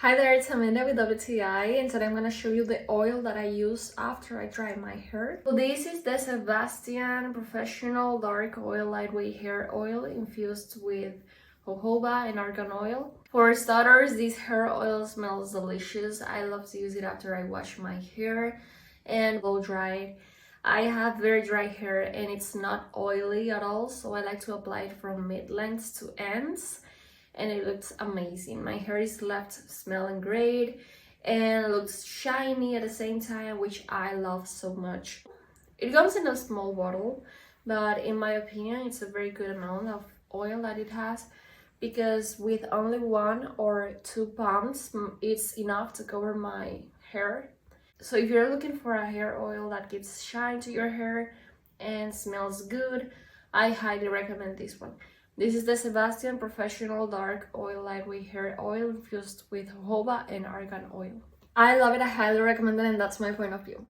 Hi there, it's Amanda with WTI, and today I'm going to show you the oil that I use after I dry my hair. So this is the Sebastian Professional Dark Oil Lightweight Hair Oil infused with jojoba and argan oil. For starters, this hair oil smells delicious. I love to use it after I wash my hair and blow dry it. I have very dry hair and it's not oily at all, so I like to apply it from mid-length to ends. And it looks amazing. My hair is left smelling great and looks shiny at the same time, which I love so much. It comes in a small bottle, but in my opinion it's a very good amount of oil that it has, because with only 1 or 2 pumps it's enough to cover my hair. So if you're looking for a hair oil that gives shine to your hair and smells good, I highly recommend this one. This is the Sebastian Professional Dark Oil Lightweight Hair Oil infused with jojoba and argan oil. I love it, I highly recommend it, and that's my point of view.